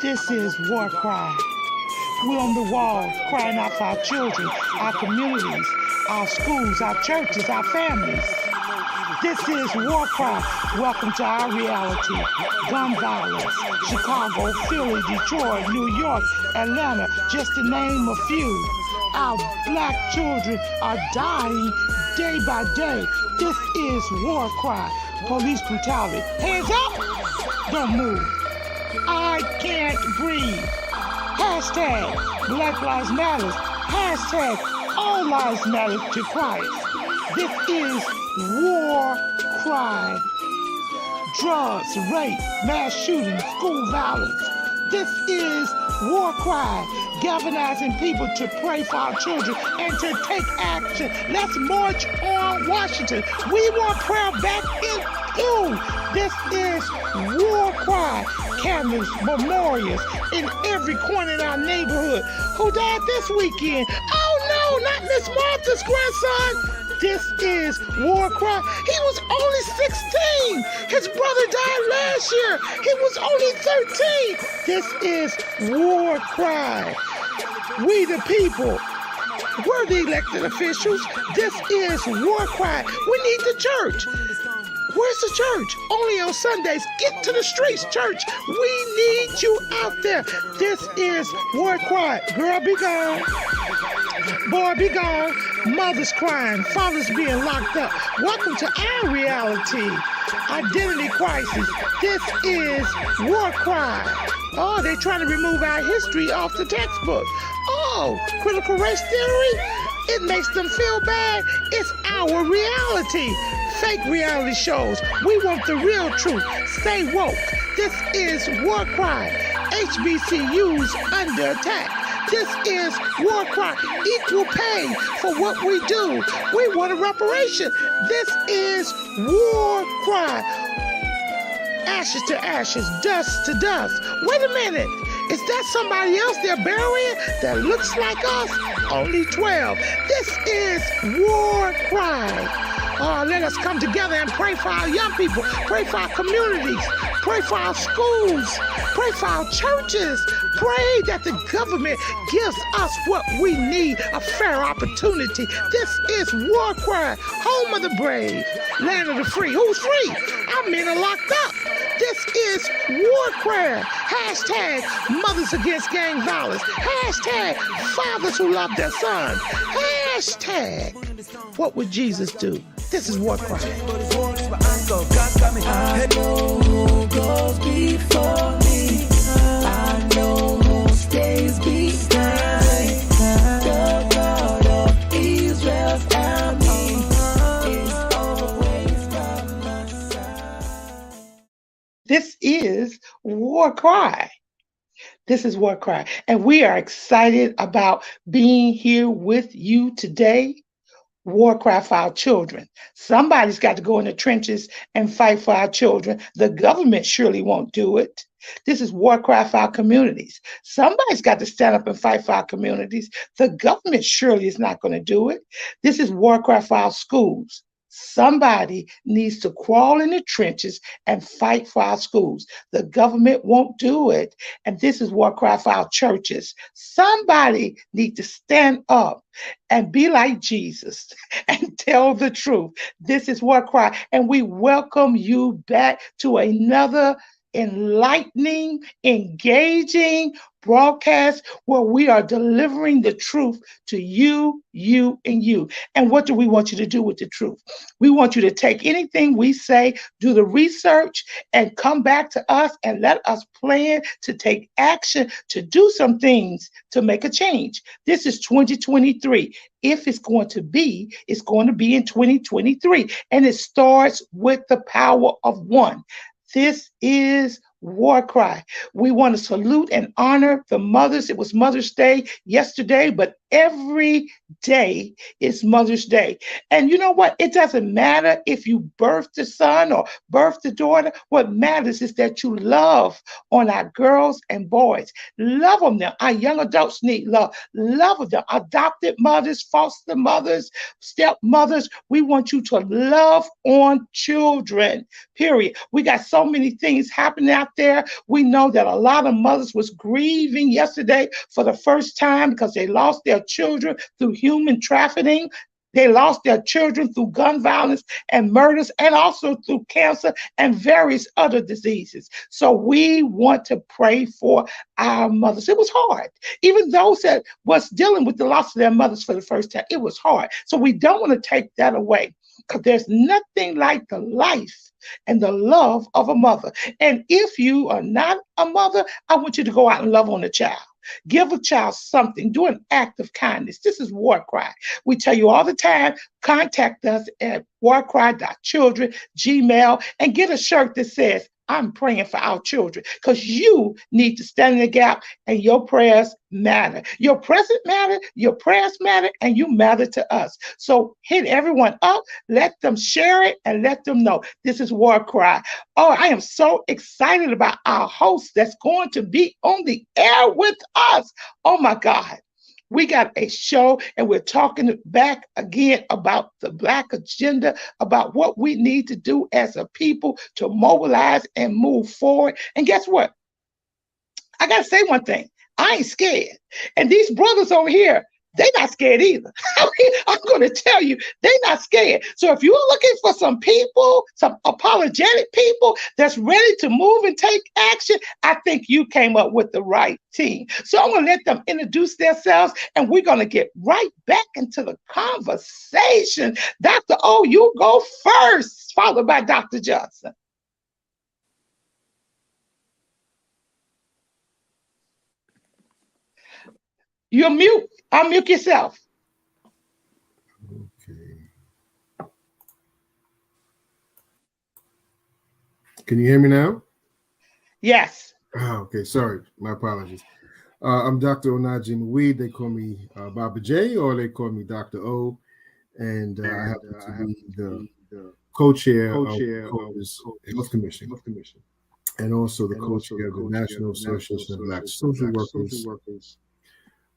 This is War Cry. We're on the wall crying out for our children, our communities, our schools, our churches, our families. This is War Cry. Welcome to our reality. Gun violence, Chicago, Philly, Detroit, New York, Atlanta, just to name a few. Our black children are dying day by day. This is War Cry. Police brutality. Hands up! Don't move. I can't breathe. Hashtag Black Lives Matter. Hashtag All Lives Matter to Christ. This is War Cry. Drugs, rape, mass shooting, school violence. This is War Cry. Galvanizing people to pray for our children and to take action. Let's march on Washington. We want prayer back in you. This is War Cry. Candles, memorials in every corner in our neighborhood. Who died this weekend? Oh no, not Miss Martha's grandson. This is War Cry. He was only 16. His brother died last year. He was only 13. This is War Cry. We the people. We're the elected officials. This is War Cry. We need the church. Where's the church? Only on Sundays. Get to the streets, church. We need you out there. This is War Cry. Girl, be gone. Boy, be gone. Mothers crying. Fathers being locked up. Welcome to our reality. Identity crisis. This is War Cry. Oh, they're trying to remove our history off the textbook. Oh, critical race theory? It makes them feel bad. It's our reality. Fake reality shows. We want the real truth. Stay woke. This is War Cry. HBCUs under attack. This is War Cry. Equal pay for what we do. We want a reparation. This is War Cry. Ashes to ashes, dust to dust. Wait a minute. Is that somebody else they're burying that looks like us? Only 12. This is War Cry. Let us come together and pray for our young people, pray for our communities, pray for our schools, pray for our churches, pray that the government gives us what we need, a fair opportunity. This is War Cry, home of the brave, land of the free. Who's free? Our men are locked up. This is War Cry. Hashtag mothers against gang violence. Hashtag fathers who love their sons. Hashtag what would Jesus do? This is War Cry. I know who goes before me. I know who stays behind. The God of Israel's army is always by my side. This is War Cry. This is War Cry. And we are excited about being here with you today. War Cry for our children. Somebody's got to go in the trenches and fight for our children. The government surely won't do it. This is War Cry for our communities. Somebody's got to stand up and fight for our communities. The government surely is not going to do it. This is War Cry for our schools. Somebody needs to crawl in the trenches and fight for our schools. The government won't do it. And this is War Cry for our churches. Somebody needs to stand up and be like Jesus and tell the truth. This is War Cry. And we welcome you back to another enlightening, engaging broadcast where we are delivering the truth to you, and you. And what do we want you to do with the truth? We want you to take anything we say, do the research, and come back to us and let us plan to take action to do some things to make a change. This is 2023. If it's going to be in 2023. And it starts with the power of one. This is War Cry. We want to salute and honor the mothers. It was Mother's Day yesterday, but every day is Mother's Day. And you know what? It doesn't matter if you birthed a son or birthed a daughter. What matters is that you love on our girls and boys. Love on them. Our young adults need love. Love of them. Adopted mothers, foster mothers, stepmothers. We want you to love on children, period. We got so many things happening out there. We know that a lot of mothers was grieving yesterday for the first time because they lost their children through human trafficking. They lost their children through gun violence and murders, and also through cancer and various other diseases. So we want to pray for our mothers. It was hard. Even those that was dealing with the loss of their mothers for the first time, it was hard. So we don't want to take that away, because there's nothing like the life and the love of a mother. And if you are not a mother, I want you to go out and love on a child. Give a child something. Do an act of kindness. This is War Cry. We tell you all the time, contact us at warcry.children, Gmail, and get a shirt that says, I'm praying for our children, because you need to stand in the gap, and your prayers matter. Your present matter, your prayers matter, and you matter to us. So hit everyone up, let them share it, and let them know this is War Cry. Oh, I am so excited about our host that's going to be on the air with us. Oh my God. We got a show, and we're talking back again about the Black agenda, about what we need to do as a people to mobilize and move forward. And guess what? I got to say one thing. I ain't scared. And these brothers over here, they're not scared either. I mean, I'm going to tell you, they're not scared. So if you're looking for some people, some apologetic people that's ready to move and take action, I think you came up with the right team. So I'm going to let them introduce themselves, and we're going to get right back into the conversation. Dr. O, you go first, followed by Dr. Johnson. You're mute. Unmute yourself. Okay. Can you hear me now? Yes. Okay. Sorry. My apologies. I'm Dr. Onaji Mweed. They call me Baba J, or they call me Dr. O. And I happen to be the co-chair of the CODIS Health Commission, and also the co-chair of the National Association of Black Social Workers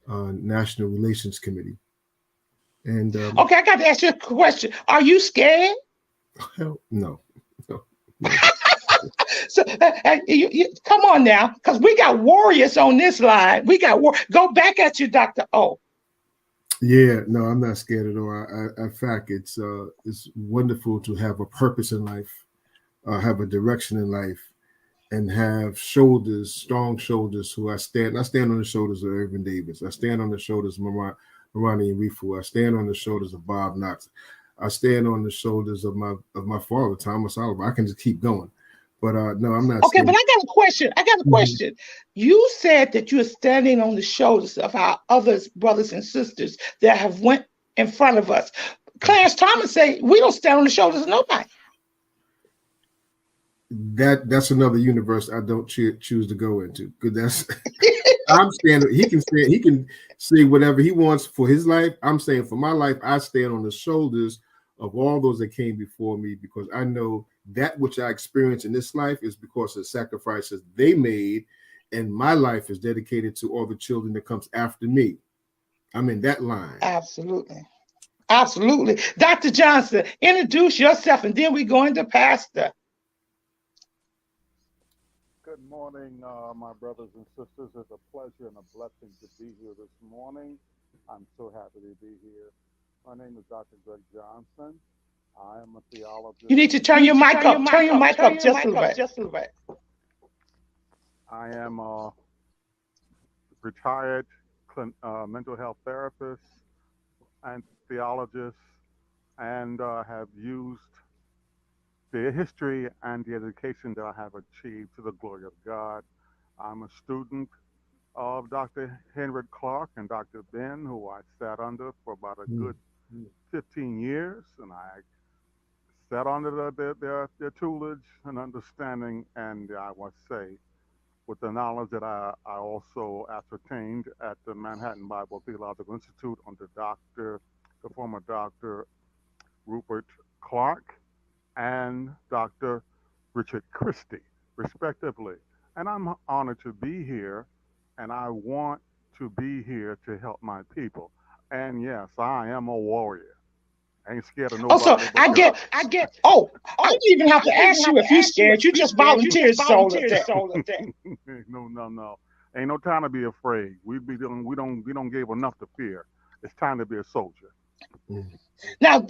National Relations Committee. And Okay, I got to ask you a question. Are you scared? hell, no. So come on now, because we got warriors on this line. We got go back at you, Dr. O. Yeah, no, I'm not scared at all. In fact, it's wonderful to have a purpose in life, have a direction in life, and have shoulders, strong shoulders. Who I stand on the shoulders of Irvin Davis. I stand on the shoulders of Marani and Rifu. I stand on the shoulders of Bob Knox. I stand on the shoulders of my father, Thomas Oliver. I can just keep going. But no, I'm not Okay, scared. but I got a question. Mhm. You said that you're standing on the shoulders of our other brothers and sisters that have went in front of us. Clarence Thomas say we don't stand on the shoulders of nobody. That's another universe I don't choose to go into, because that's I'm standing. He can say whatever he wants for his life. I'm saying for my life, I stand on the shoulders of all those that came before me, because I know that which I experience in this life is because of the sacrifices they made, and my life is dedicated to all the children that comes after me. I'm in that line. Absolutely. Absolutely. Dr. Johnson, introduce yourself, and then we go into Pastor. Good morning, my brothers and sisters. It's a pleasure and a blessing to be here this morning. I'm so happy to be here. My name is Dr. Greg Johnson. I am a You theologist. need to turn your mic up. Turn your mic up just a little bit. I am a retired mental health therapist and theologist, and have used the history and the education that I have achieved to the glory of God. I'm a student of Dr. Henrik Clark and Dr. Ben, who I sat under for about a Mm. good 15 years, and I sat under their tutelage and understanding, and I must say, with the knowledge that I also ascertained at the Manhattan Bible Theological Institute under the former Dr. Rupert Clark and Dr. Richard Christie, respectively. And I'm honored to be here, and I want to be here to help my people. And yes, I am a warrior. I ain't scared of Also, nobody but I God. get. Oh, I didn't even have to ask you if you're scared. You just volunteered soul that. No. Ain't no time to be afraid. We don't give enough to fear. It's time to be a soldier. Now,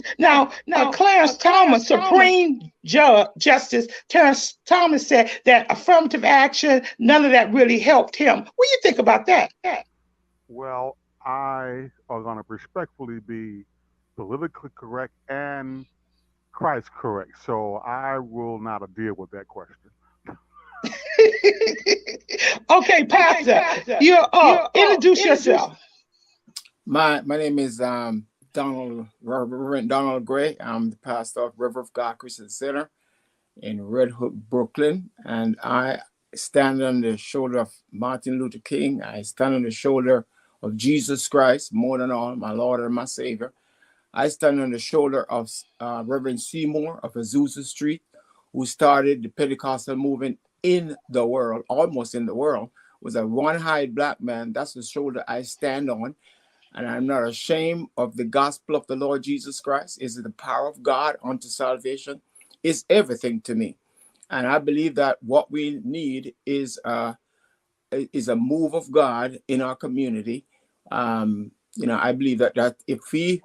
Clarence Thomas, Supreme Justice Terrence Thomas said that affirmative action, none of that really helped him. What do you think about that? Well, I are going to respectfully be politically correct and Christ correct. So I will not deal with that question. Okay, Pastor, you're up. Introduce yourself. My name is Reverend Donald Gray. I'm the pastor of River of God Christian Center in Red Hook, Brooklyn, and I stand on the shoulder of Martin Luther King. I stand on the shoulder of Jesus Christ, more than all, my Lord and my Savior. I stand on the shoulder of Reverend Seymour of Azusa Street, who started the Pentecostal movement in the world, almost in the world, was a one-eyed black man. That's the shoulder I stand on. And I'm not ashamed of the gospel of the Lord Jesus Christ. Is the power of God unto salvation? It's everything to me. And I believe that what we need is a move of God in our community. I believe that if we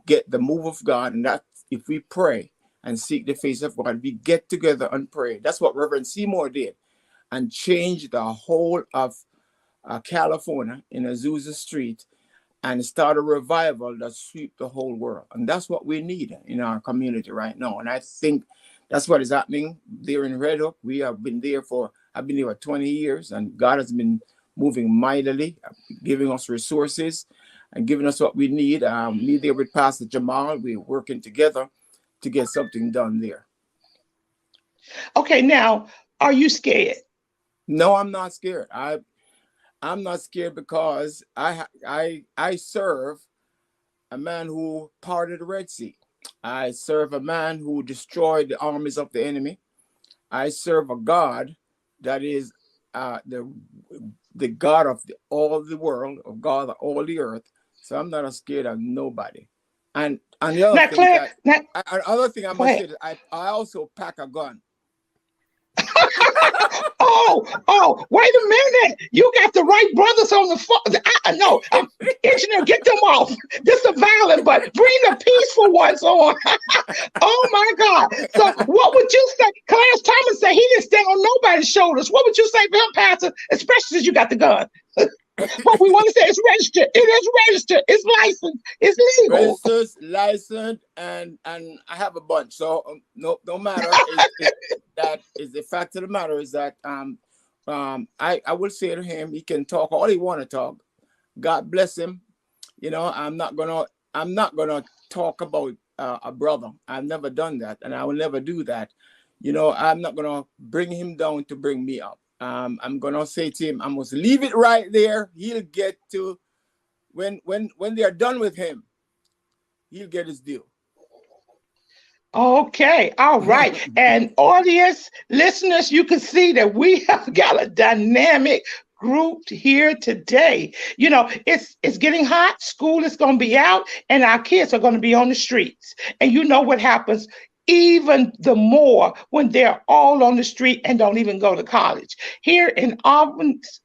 get the move of God, and that if we pray and seek the face of God, we get together and pray. That's what Reverend Seymour did, and changed the whole of California in Azusa Street, and start a revival that sweep the whole world. And that's what we need in our community right now. And I think that's what is happening there in Red Hook. I've been there for 20 years, and God has been moving mightily, giving us resources and giving us what we need. Me there with Pastor Jamal, we're working together to get something done there. Okay, now, are you scared? No, I'm not scared. I'm not scared because I serve a man who parted the Red Sea. I serve a man who destroyed the armies of the enemy. I serve a God that is the God of all the world, of God of all the earth. So I'm not scared of nobody. And the other thing I must say is I also pack a gun. Oh, wait a minute. You got the right brothers on the phone. No, engineer, get them off. This is violent, but bring the peaceful ones on. Oh, my God. So what would you say? Clarence Thomas said he didn't stand on nobody's shoulders. What would you say for him, Pastor, especially since you got the gun? What we want to say is registered. It is registered. It's licensed. It's legal. Registered, licensed, and I have a bunch. So no matter. That is the fact of the matter is that I will say to him, he can talk all he want to talk. God bless him. I'm not gonna talk about a brother. I've never done that, and I will never do that. I'm not gonna bring him down to bring me up. I'm gonna say to him, I must leave it right there. He'll get to when they are done with him, he'll get his due. Okay, all right. And audience, listeners, you can see that we have got a dynamic group here today. It's getting hot. School is going to be out, and our kids are going to be on the streets. And you know what happens even the more when they're all on the street and don't even go to college. Here in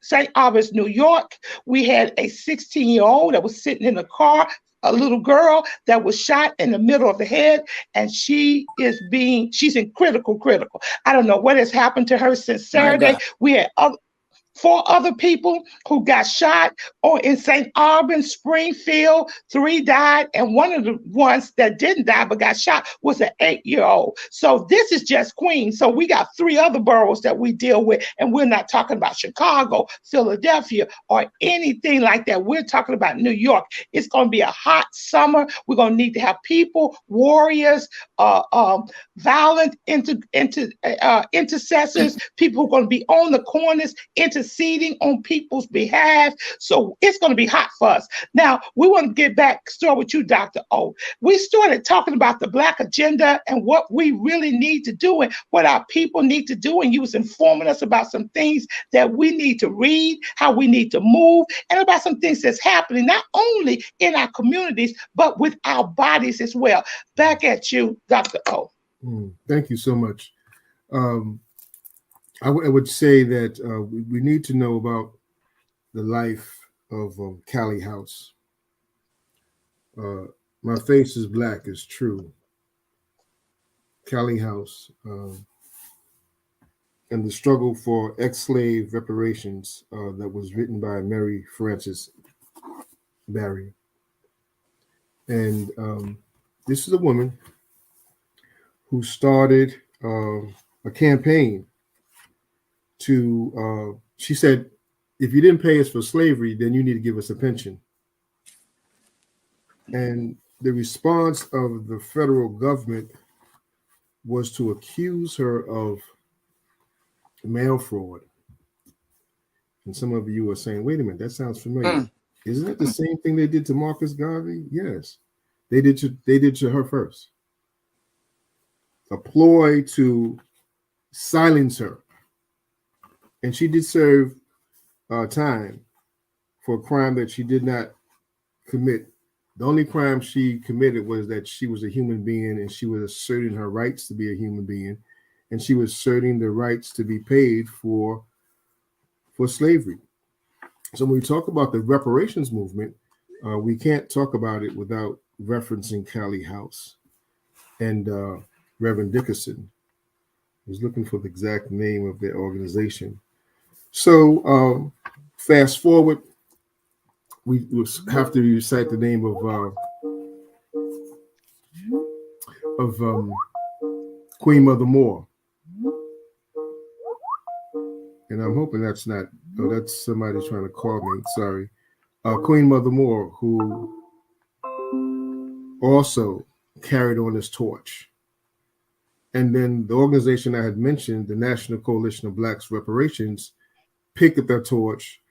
St. Albans, New York, we had a 16-year-old that was sitting in a car, a little girl that was shot in the middle of the head, and she's in critical. I don't know what has happened to her since Saturday. We had 4 other people who got shot or in St. Albans, Springfield. 3 died, and one of the ones that didn't die but got shot was an 8-year-old. So this is just Queens. So we got 3 other boroughs that we deal with, and we're not talking about Chicago, Philadelphia, or anything like that. We're talking about New York. It's going to be a hot summer. We're going to need to have people, warriors, violent intercessors, people who are going to be on the corners interceding on people's behalf. So it's going to be hot for us. Now, we want to get back, start with you, Dr. O. We started talking about the Black agenda and what we really need to do and what our people need to do. And you was informing us about some things that we need to read, how we need to move, and about some things that's happening, not only in our communities, but with our bodies as well. Back at you, Dr. O. Thank you so much. I would say that we need to know about the life of Callie House. My face is black is true. Callie House and the struggle for ex-slave reparations that was written by Mary Frances Barry. And this is a woman who started a campaign to, she said, if you didn't pay us for slavery, then you need to give us a pension. And the response of the federal government was to accuse her of mail fraud. And some of you are saying, wait a minute, that sounds familiar. Isn't it the same thing they did to Marcus Garvey? Yes. They did to her first. A ploy to silence her. And she did serve time for a crime that she did not commit. The only crime she committed was that she was a human being and she was asserting her rights to be a human being, and she was asserting the rights to be paid for slavery. So when we talk about the reparations movement, we can't talk about it without referencing Callie House and Reverend Dickerson. I was looking for the exact name of their organization. So fast forward, we have to recite the name of Queen Mother Moore. And I'm hoping that's not, oh, that's somebody trying to call me, sorry. Queen Mother Moore, who also carried on this torch. And then the organization I had mentioned, the National Coalition of Blacks Reparations, picked up that torch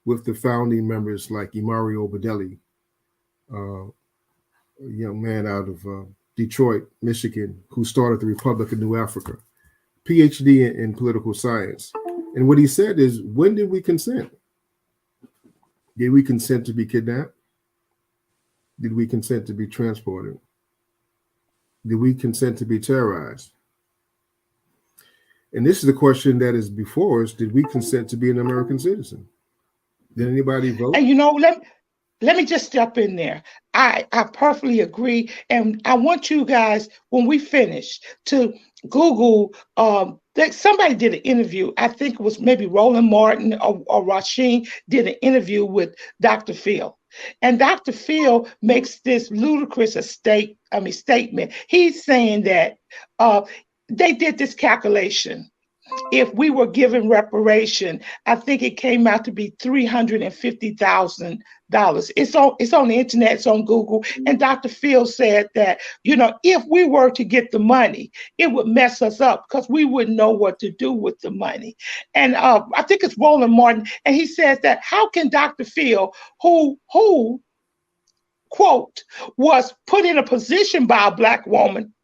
with the founding members like Imari Obadeli, a young man out of Detroit, Michigan, who started the Republic of New Africa, PhD in political science. And what he said is, when did we consent? Did we consent to be kidnapped? Did we consent to be transported? Did we consent to be terrorized? And this is the question that is before us. Did we consent to be an American citizen? Did anybody vote? And you know, let me just step in there. I perfectly agree. And I want you guys, when we finish, to Google, that somebody did an interview. I think it was maybe Roland Martin or Rasheen did an interview with Dr. Phil. And Dr. Phil makes this ludicrous statement. He's saying that they did this calculation. If we were given reparation, I think it came out to be $350,000. It's on the internet, it's on Google. And Dr. Phil said that, you know, if we were to get the money, it would mess us up because we wouldn't know what to do with the money. And I think it's Roland Martin, and he says that how can Dr. Phil, who quote, was put in a position by a Black woman,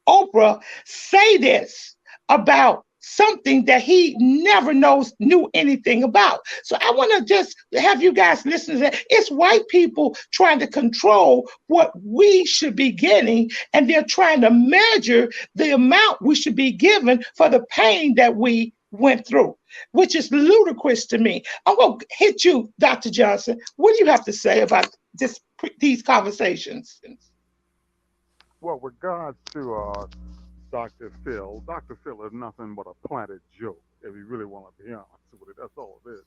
Oprah, say this about something that he never knew anything about. So I want to just have you guys listen to that. It's white people trying to control what we should be getting, and they're trying to measure the amount we should be given for the pain that we went through, which is ludicrous to me. I'm going to hit you, Dr. Johnson. What do you have to say about these conversations? Well, regards to Dr. Phil is nothing but a planted joke, if you really want to be honest with it. That's all it is.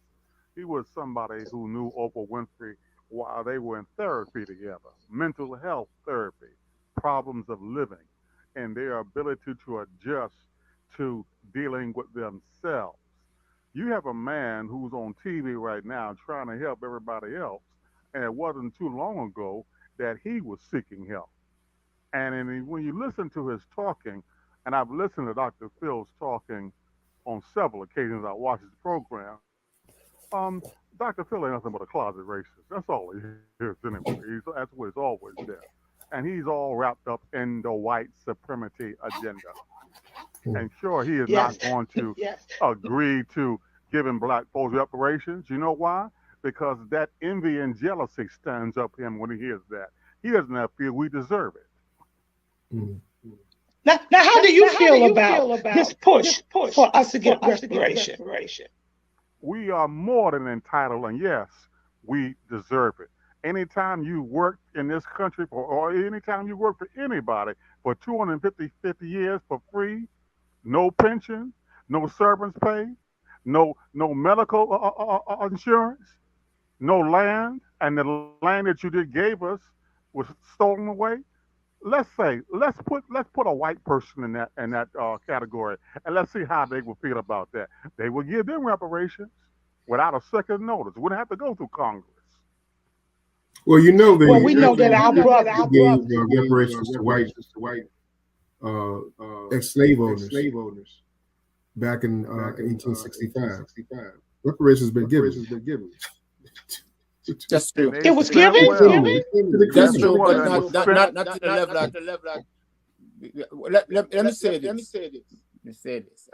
He was somebody who knew Oprah Winfrey while they were in therapy together, mental health therapy, problems of living, and their ability to adjust to dealing with themselves. You have a man who's on TV right now trying to help everybody else, and it wasn't too long ago that he was seeking help. And when you listen to his talking, and I've listened to Dr. Phil's talking on several occasions, I watch his program. Um, Dr. Phil ain't nothing but a closet racist. That's all he is anyway. That's what he's always been. And he's all wrapped up in the white supremacy agenda. And sure, he is Yes. not going to Yes. agree to giving black folks reparations. You know why? Because that envy and jealousy stands up him when he hears that. He doesn't have feel we deserve it. Mm. Now, how do you feel about this push for us to get reparation? We are more than entitled, and yes, we deserve it. Anytime you work in this country or anytime you work for anybody for 250 years for free, no pension, no servants pay, no medical insurance, no land, and the land that you did gave us was stolen away. Let's put a white person in that category, and let's see how they will feel about that. They will give them reparations without a second notice. Wouldn't have to go through Congress. Well, you know, We know that our brothers gave reparations to white ex-slave owners back in 1865. Reparations been given. That's true. It was given. That's true, but not to the level. Let me say this.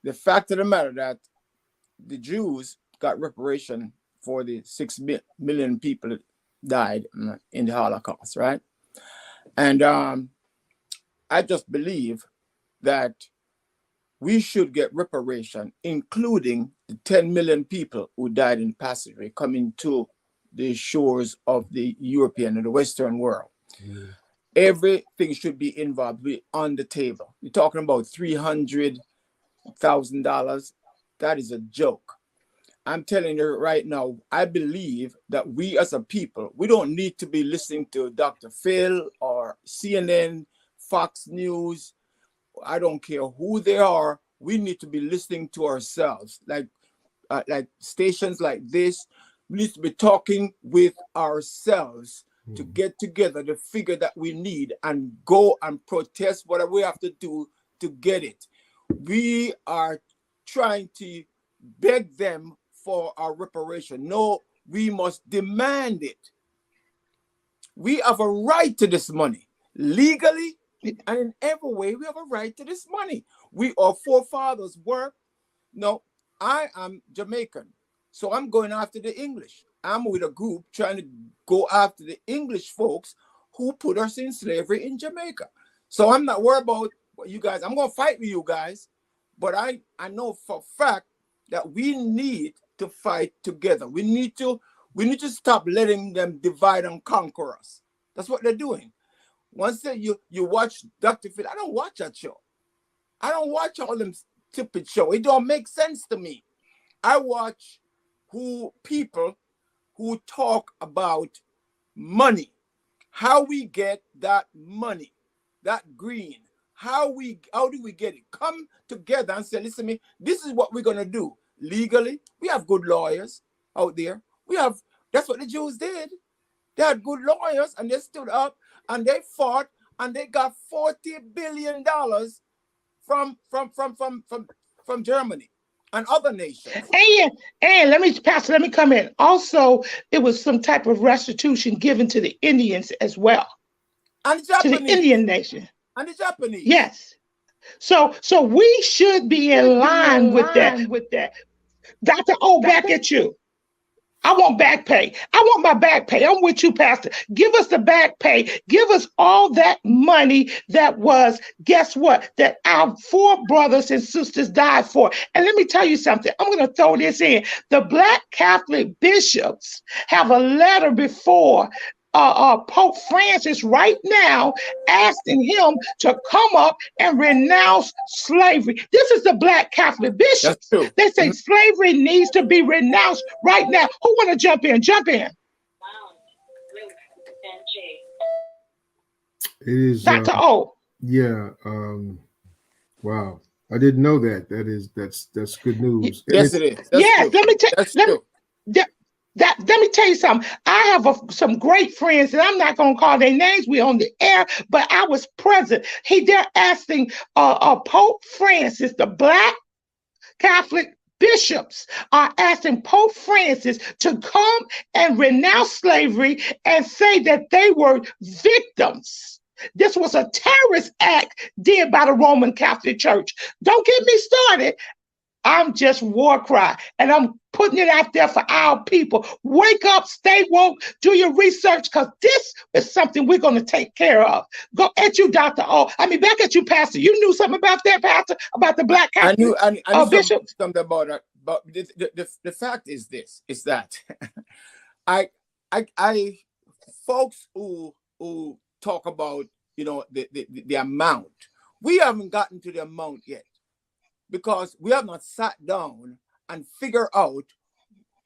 The fact of the matter that the Jews got reparation for the 6 million people that died in the Holocaust, right? And I just believe that we should get reparation, including the 10 million people who died in the passageway coming to the shores of the European and the Western world. Mm. Everything should be involved, be on the table. You're talking about $300,000. That is a joke. I'm telling you right now, I believe that we as a people, we don't need to be listening to Dr. Phil or CNN, Fox News. I don't care who they are. We need to be listening to ourselves. Like stations like this, we need to be talking with ourselves to get together the figure that we need and go and protest whatever we have to do to get it. We are trying to beg them for our reparation. No, we must demand it. We have a right to this money legally. And in every way, we have a right to this money. Our forefathers worked. No, I am Jamaican, so I'm going after the English. I'm with a group trying to go after the English folks who put us in slavery in Jamaica. So I'm not worried about what you guys. I'm going to fight with you guys, but I know for a fact that we need to fight together. We need to stop letting them divide and conquer us. That's what they're doing. Once you watch Dr. Phil, I don't watch that show. I don't watch all them stupid show. It don't make sense to me. I watch people who talk about money, how we get that money, that green. How do we get it? Come together and say, listen to me, this is what we're gonna do. Legally, we have good lawyers out there. That's what the Jews did. They had good lawyers and they stood up and they fought and they got $40 billion from Germany and other nations. And let me come in. Also, it was some type of restitution given to the Indians as well. And the Japanese. To the Indian nation. And the Japanese. Yes. So we should be in line with that. Dr. O, back at you. I want back pay. I want my back pay. I'm with you, Pastor. Give us the back pay. Give us all that money that was, guess what, that our forebrothers and sisters died for. And let me tell you something. I'm going to throw this in. The Black Catholic bishops have a letter before Pope Francis right now, asking him to come up and renounce slavery. This is the Black Catholic That's bishops. true. They say slavery needs to be renounced right now. Who want to jump in? Jump in. It is, Dr. O. yeah. Wow, I didn't know that. That's good news. And Yes, it's it is. That's Yes, true. let me tell That's let me true. let me tell you something. I have some great friends, and I'm not going to call their names. We on the air, but I was present. They're asking Pope Francis, the Black Catholic bishops are asking Pope Francis to come and renounce slavery and say that they were victims. This was a terrorist act did by the Roman Catholic Church. Don't get me started. I'm just war cry, and I'm putting it out there for our people. Wake up, stay woke, do your research, because this is something we're going to take care of. Go at you, Dr. O. I mean, back at you, Pastor. You knew something about that, Pastor, about the Black I Catholic knew bishops? something about that. But the fact is this: is that I folks who talk about the amount, we haven't gotten to the amount yet, because we have not sat down and figure out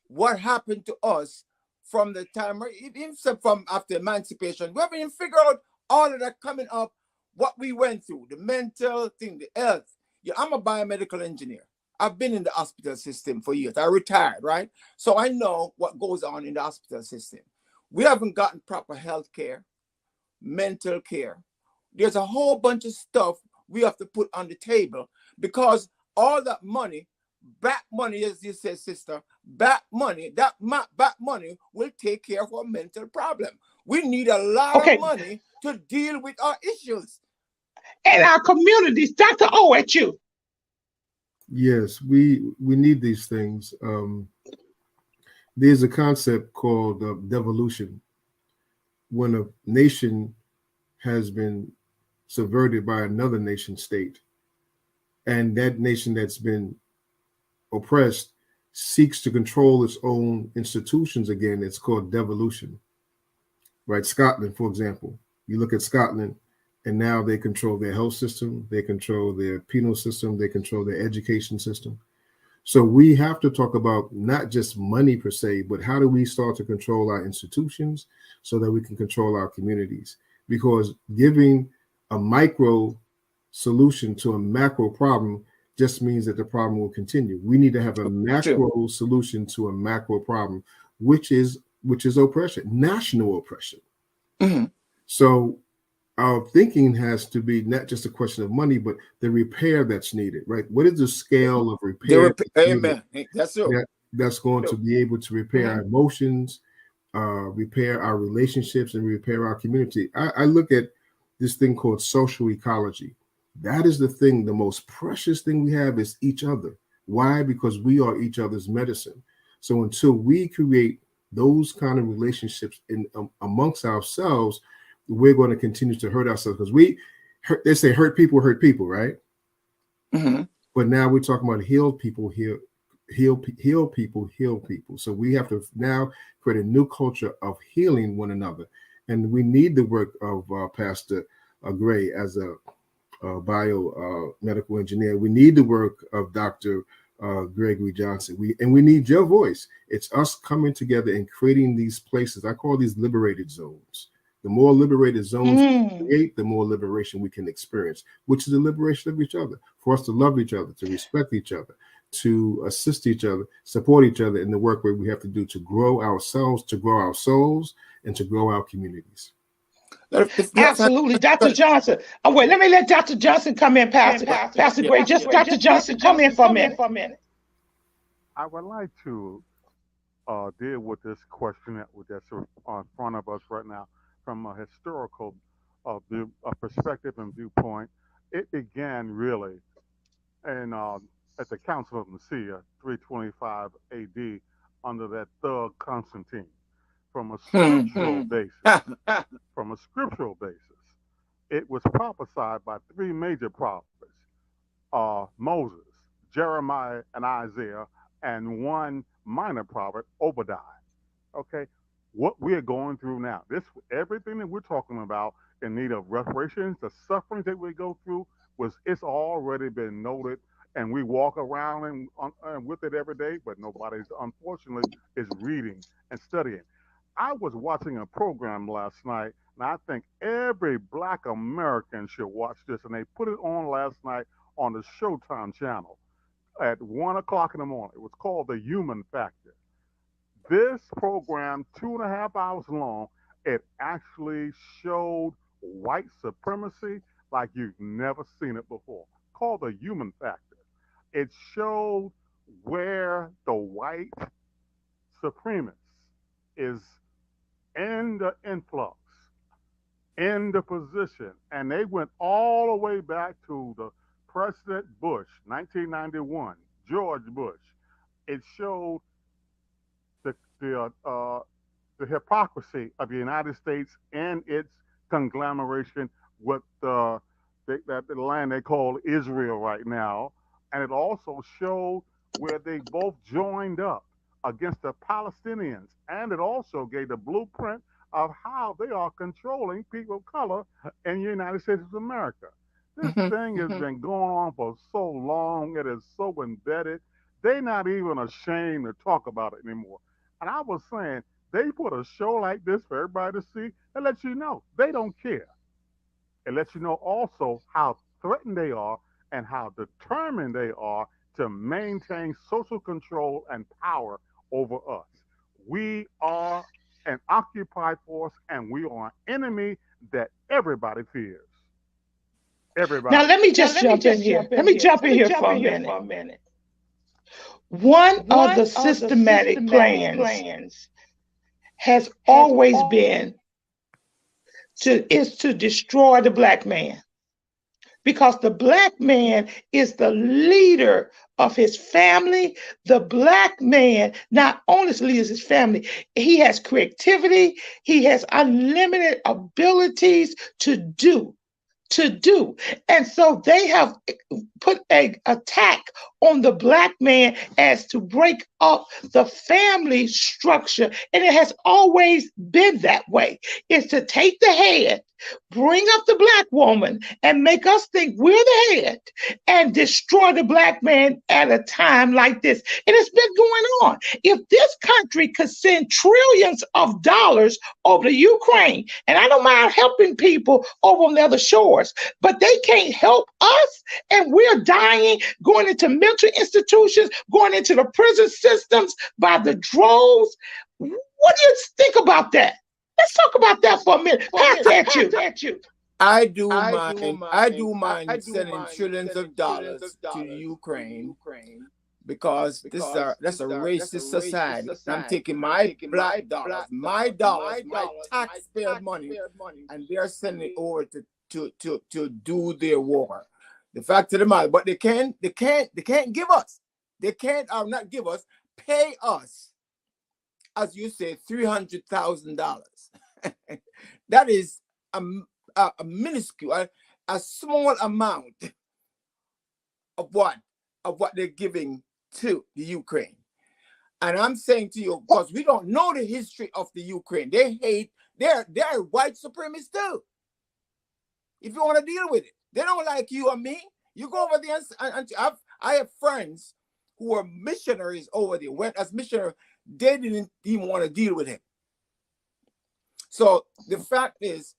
what happened to us from the time, even from after emancipation. We haven't even figured out all of that coming up, what we went through, the mental thing, the health. Yeah, I'm a biomedical engineer. I've been in the hospital system for years. I retired, right? So I know what goes on in the hospital system. We haven't gotten proper health care, mental care. There's a whole bunch of stuff we have to put on the table, because all that money, back money, as you said, sister, back money will take care of our mental problem. We need a lot of Okay, money to deal with our issues. and our communities, Dr. O, at you. yes, we need these things. There's a concept called devolution. When a nation has been subverted by another nation state, and that nation that's been oppressed seeks to control its own institutions again, it's called devolution. Right? Scotland, for example, you look at Scotland, and now they control their health system, they control their penal system, they control their education system. So we have to talk about not just money per se, but how do we start to control our institutions so that we can control our communities? Because giving a micro solution to a macro problem just means that the problem will continue. We need to have a macro solution to a macro problem, which is oppression, national oppression. Mm-hmm. So our thinking has to be not just a question of money, but the repair that's needed, right? What is the scale of repair Amen. That's true. that's going to be able to repair our emotions, repair our relationships, and repair our community? I look at this thing called social ecology. That is the thing, the most precious thing we have is each other. Why? Because we are each other's medicine. So until we create those kind of relationships amongst ourselves, we're going to continue to hurt ourselves, because they say hurt people, right? Mm-hmm. But now we're talking about healed people, heal people. So we have to now create a new culture of healing one another. And we need the work of Pastor Gray as a biomedical engineer. We need the work of Dr. Gregory Johnson. We need your voice. It's us coming together and creating these places. I call these liberated zones. The more liberated zones we create, the more liberation we can experience, which is the liberation of each other, for us to love each other, to respect each other, to assist each other, support each other in the work where we have to do to grow ourselves, to grow our souls, and to grow our communities. Absolutely, Dr. Johnson. Oh, wait, let me let Dr. Johnson come in, Pastor Gray. Just Dr. Johnson, come in for a minute. I would like to deal with this question that's in front of us right now from a historical perspective and viewpoint. It began really in at the Council of Nicaea, 325 A.D., under that thug Constantine. From a scriptural basis, it was prophesied by three major prophets: Moses, Jeremiah, and Isaiah, and one minor prophet, Obadiah. Okay, what we are going through now. Everything that we're talking about in need of reparations, the sufferings that we go through, it's already been noted, and we walk around and with it every day, but nobody's unfortunately is reading and studying. I was watching a program last night, and I think every Black American should watch this. And they put it on last night on the Showtime channel at 1 o'clock in the morning. It was called The Human Factor. This program, 2.5 hours long, it actually showed white supremacy like you've never seen it before, called The Human Factor. It showed where the white supremacist is in the influx, in the position. And they went all the way back to the President Bush, 1991, George Bush. It showed the hypocrisy of the United States and its conglomeration with the land they call Israel right now. And it also showed where they both joined up against the Palestinians. And it also gave the blueprint of how they are controlling people of color in the United States of America. This thing has been going on for so long. It is so embedded. They're not even ashamed to talk about it anymore. And I was saying, they put a show like this for everybody to see and let you know they don't care. It lets you know also how threatened they are and how determined they are to maintain social control and power over us. We are an occupied force, and we are an enemy that everybody fears. Everybody. Now let me just jump in here. Let me jump in here for a minute. One of the systematic plans has always been to destroy the Black man, because the Black man is the leader of his family. The Black man not only leads his family, he has creativity, he has unlimited abilities to do. And so they have put an attack on the Black man as to break up the family structure. And it has always been that way. It's to take the head, bring up the Black woman, and make us think we're the head, and destroy the Black man at a time like this. And it's been going on. If this country could send trillions of dollars over to Ukraine, and I don't mind helping people over on the other shores, but they can't help us, and we're dying, going into mental institutions, going into the prison systems by the droves. What do you think about that? Let's talk about that for a minute. Pass at you. I do mind sending trillions of dollars to Ukraine, because that's a racist society. I'm taking my Black dollars, my taxpayer money, and they're sending it over to do their war. The fact of the matter, but they can't give us. They can't not give us, pay us, as you say, $300,000. That is a minuscule, a small amount of what they're giving to the Ukraine. And I'm saying to you, because we don't know the history of the Ukraine. They're white supremacists too. If you want to deal with it, they don't like you or me. You go over there and I have friends who were missionaries over there, went as missionaries. They didn't even want to deal with him. So the fact is,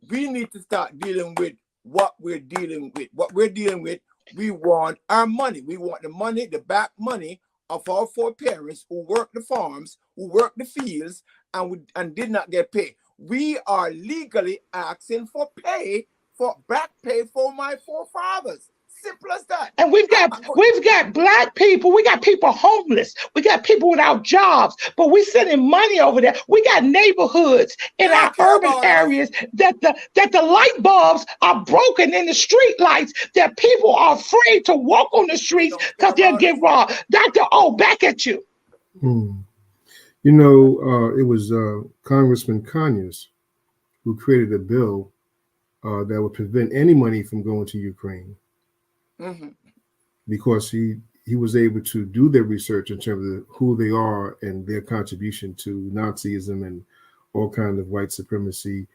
we need to start dealing with what we're dealing with. What we're dealing with, we want our money. We want the money, the back money of our foreparents who worked the farms, who worked the fields, and did not get paid. We are legally asking for back pay for my forefathers. Simple as that. And we've got Black people, we got people homeless, we got people without jobs, but we're sending money over there. We got neighborhoods in our urban areas that the light bulbs are broken in the street lights, that people are afraid to walk on the streets because they'll get robbed. Dr. O, back at you. You know, it was Congressman Conyers who created a bill that would prevent any money from going to Ukraine. Mm-hmm. Because he was able to do their research in terms of who they are and their contribution to Nazism and all kinds of white supremacy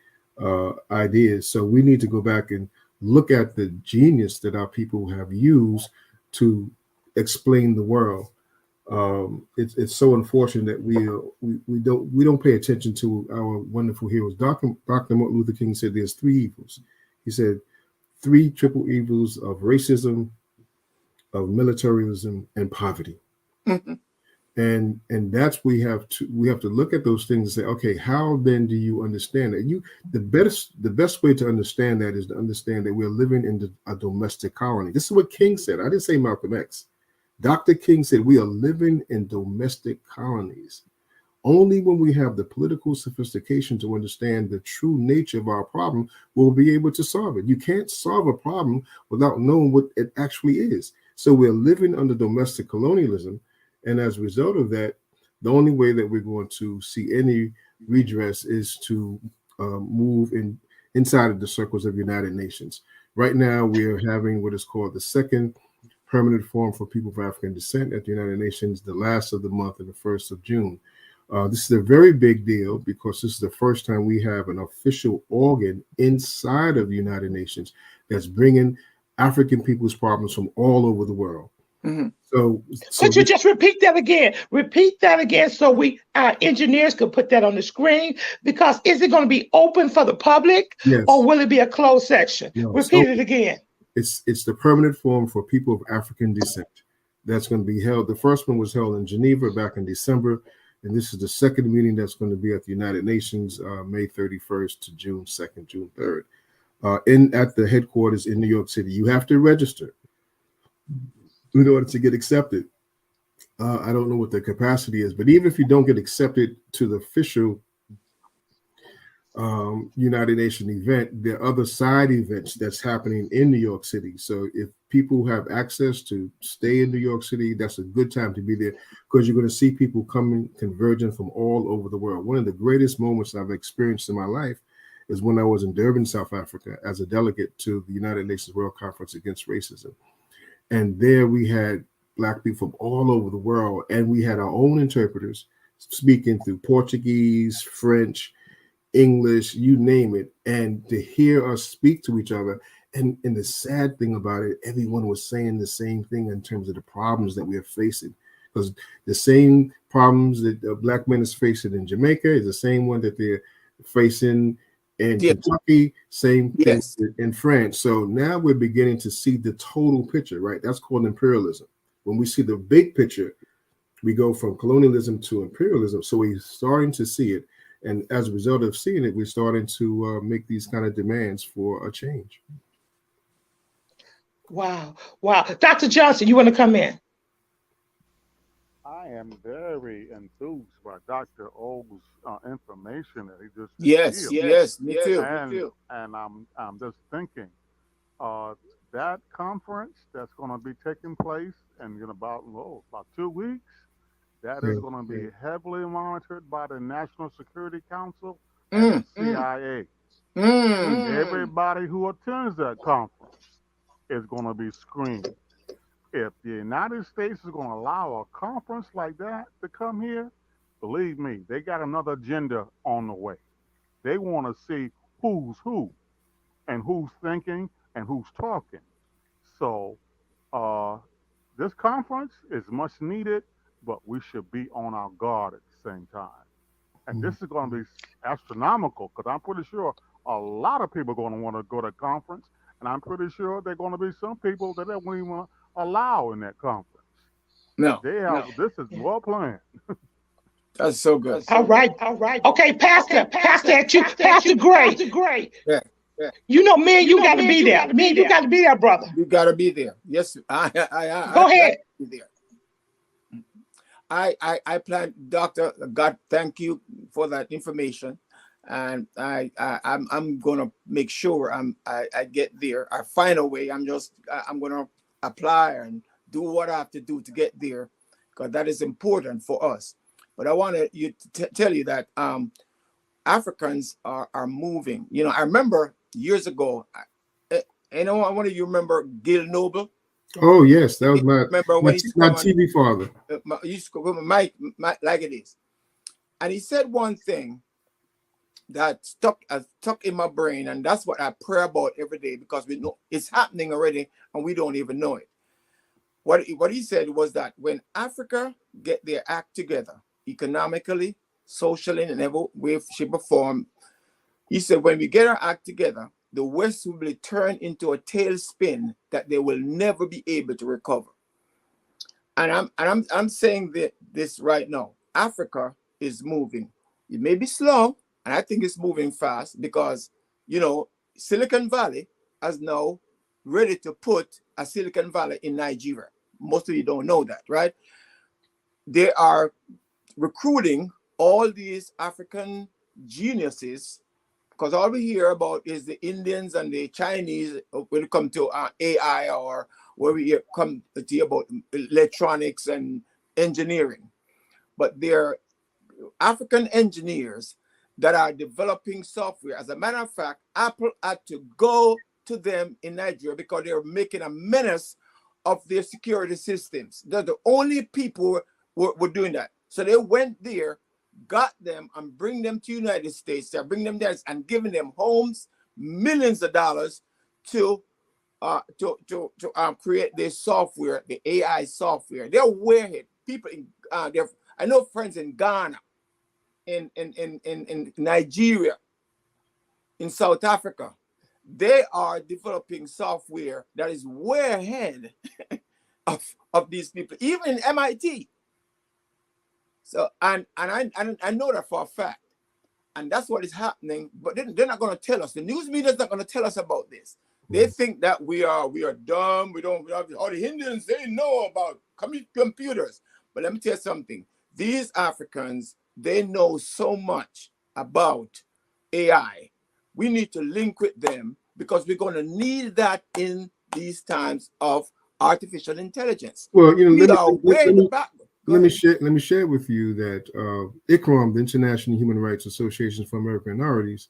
ideas. So we need to go back and look at the genius that our people have used to explain the world. It's so unfortunate that we don't pay attention to our wonderful heroes. Dr. Martin Luther King said there's three evils. He said 3 triple evils of racism, of militarism, and poverty. Mhm. And that's we have to look at those things and say, okay, how then do you understand that? The best way to understand that is to understand that we're living in a domestic colony. This is what King said. I didn't say Malcolm X. Dr. King said we are living in domestic colonies. Only when we have the political sophistication to understand the true nature of our problem, we'll be able to solve it. You can't solve a problem without knowing what it actually is. So we're living under domestic colonialism. And as a result of that, the only way that we're going to see any redress is to move inside of the circles of United Nations. Right now, we are having what is called the second Permanent Forum for People of African Descent at the United Nations, the last of the month and the 1st of June. This is a very big deal because this is the first time we have an official organ inside of the United Nations that's bringing African people's problems from all over the world. Mm-hmm. So could you just repeat that again? Repeat that again so our engineers could put that on the screen. Because is it going to be open for the public, yes, or will it be a closed section? No, repeat it again. It's the Permanent Forum for People of African Descent. That's going to be held. The first one was held in Geneva back in December, and this is the second meeting that's going to be at the United Nations, May 31st to June 2nd, June 3rd, at the headquarters in New York City. You have to register in order to get accepted. I don't know what the capacity is, but even if you don't get accepted to the official United Nations event, there are other side events that's happening in New York City. So if people have access to stay in New York City, that's a good time to be there, because you're going to see people converging from all over the world. One of the greatest moments I've experienced in my life is when I was in Durban, South Africa, as a delegate to the United Nations World Conference Against Racism. And there we had Black people from all over the world, and we had our own interpreters speaking through Portuguese, French, English, you name it. And to hear us speak to each other, and the sad thing about it, everyone was saying the same thing in terms of the problems that we are facing. Because the same problems that Black men is facing in Jamaica is the same one that they're facing in Kentucky, same thing in France. So now we're beginning to see the total picture, right? That's called imperialism. When we see the big picture, we go from colonialism to imperialism. So we're starting to see it. And as a result of seeing it, we're starting to make these kind of demands for a change. Wow. Wow. Dr. Johnson, you want to come in? I am very enthused by Dr. O's information that he just Yes, me too. And I'm just thinking, that conference that's going to be taking place in about 2 weeks, that is going to be heavily monitored by the National Security Council and the CIA. Everybody who attends that conference is going to be screened. If the United States is going to allow a conference like that to come here, believe me, they got another agenda on the way. They want to see who's who and who's thinking and who's talking. So this conference is much needed, but we should be on our guard at the same time. And this is going to be astronomical, because I'm pretty sure a lot of people are going to want to go to the conference, and I'm pretty sure there are going to be some people that they won't even allow in that conference. This is well planned. That's so good. All right. Okay, Pastor Gray. Yeah. You know, me and you got to be there. Me and you got to be there, brother. You got to be there. Yes, I go ahead. Be there. I plan, Doctor. God, thank you for that information, and I'm gonna make sure I get there. I find a way. I'm gonna apply and do what I have to do to get there, because that is important for us. But I want to tell you that Africans are moving. You know, I remember years ago. I want you remember Gil Noble. Oh yes, that was my TV father. He used to go with Mike like it is, and he said one thing that stuck in my brain, and that's what I pray about every day, because we know it's happening already and we don't even know it. What he said was that when Africa get their act together, economically, socially, and every way, shape, or form, he said, when we get our act together, the West will be turned into a tailspin that they will never be able to recover. And I'm saying that this right now. Africa is moving. It may be slow, and I think it's moving fast, because, you know, Silicon Valley is now ready to put a Silicon Valley in Nigeria. Most of you don't know that, right? They are recruiting all these African geniuses, because all we hear about is the Indians and the Chinese when it comes to AI, or where we come to hear about electronics and engineering. But they're African engineers that are developing software. As a matter of fact, Apple had to go to them in Nigeria because they're making a menace of their security systems. They're the only people were doing that. So they went there, got them, and bring them to United States. They're bringing them there and giving them homes, millions of dollars to create this software, the AI software. They're way ahead. People in I know friends in Ghana, in Nigeria, in South Africa. They are developing software that is way ahead of these people, even in MIT. So and I know that for a fact. And that's what is happening, but they're not going to tell us. The news media is not going to tell us about this. They think that we are dumb. We have all the Indians, they know about computers. But let me tell you something. These Africans, they know so much about AI. We need to link with them, because we're going to need that in these times of artificial intelligence. Well, you know, we are way in the back. Let me share with you that ICROM, the International Human Rights Association for American Minorities,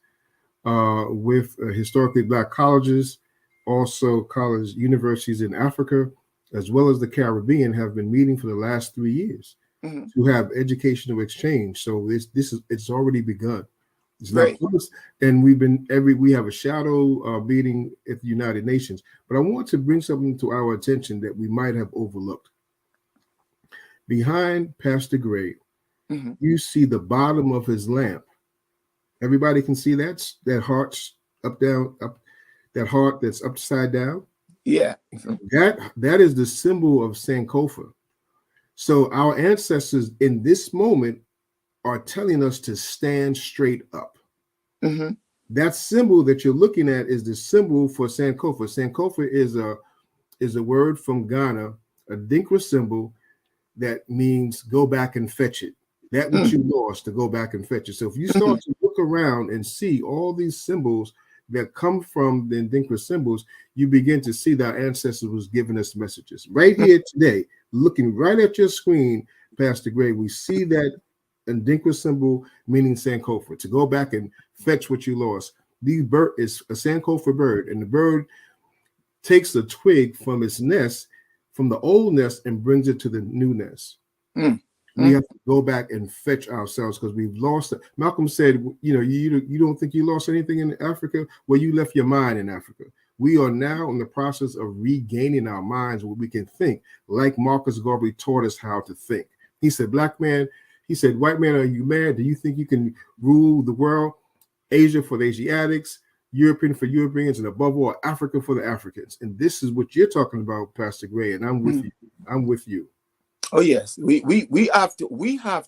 with historically Black colleges, also college universities in Africa, as well as the Caribbean, have been meeting for the last 3 years to have educational exchange. So it's already begun. It's not close, and we have a shadow meeting at the United Nations. But I want to bring something to our attention that we might have overlooked. Behind Pastor Gray, you see the bottom of his lamp. Everybody can see that heart's up, that heart that's upside down. Yeah. That is the symbol of Sankofa. So our ancestors in this moment are telling us to stand straight up. That symbol that you're looking at is the symbol for Sankofa. Sankofa is a word from Ghana, a Dinkra symbol that means go back and fetch it. That which you lost, to go back and fetch it. So if you start to look around and see all these symbols that come from the Dinkra symbols, you begin to see that our ancestors was giving us messages. Right here today, looking right at your screen, Pastor Gray, we see that Dinkra symbol meaning Sankofa, to go back and fetch what you lost. The bird is a Sankofa bird, and the bird takes a twig from its nest, from the old nest, and brings it to the new nest. We have to go back and fetch ourselves, because we've lost it. Malcolm said, you don't think you lost anything in Africa? Well, you left your mind in Africa. We are now in the process of regaining our minds where we can think like Marcus Garvey taught us how to think. He said, black man, he said, white man, are you mad? Do you think you can rule the world? Asia for the Asiatics, European for Europeans, and above all, Africa for the Africans. And this is what you're talking about, Pastor Gray, and I'm with you. I'm with you. Oh yes, we have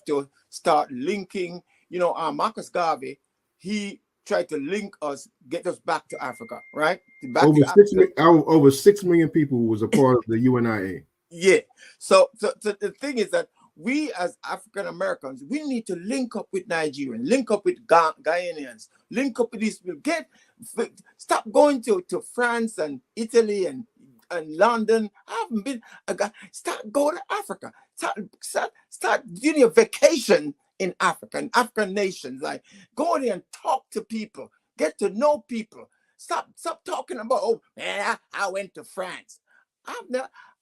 to start linking. Marcus Garvey, he tried to link us, get us back to Africa, right? Over 6 million people was a part of the UNIA. Yeah. So the thing is that we as African Americans, we need to link up with Nigerians, link up with Ghanaians, link up with these people. Stop going to France and Italy and London. I haven't been. Start going to Africa. Start doing a vacation in Africa and African nations. Like, go there and talk to people, get to know people. Stop talking about, oh man, I went to France.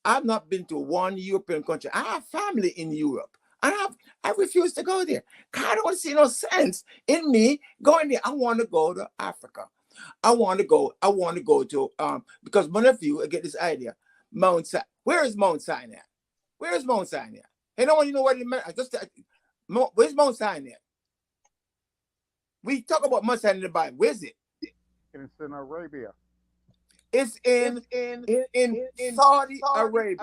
I've not been to one European country. I have family in Europe. I I refuse to go there. I don't see no sense in me going there. I want to go to Africa. I want to go to because one of you get this idea. Mount Sinai. Where is Mount Sinai? Where is Mount Sinai? Hey, no one you know what it meant. Where's Mount Sinai? We talk about Mount Sinai in the Bible. Where's it? It's in Arabia. It's in Saudi Arabia.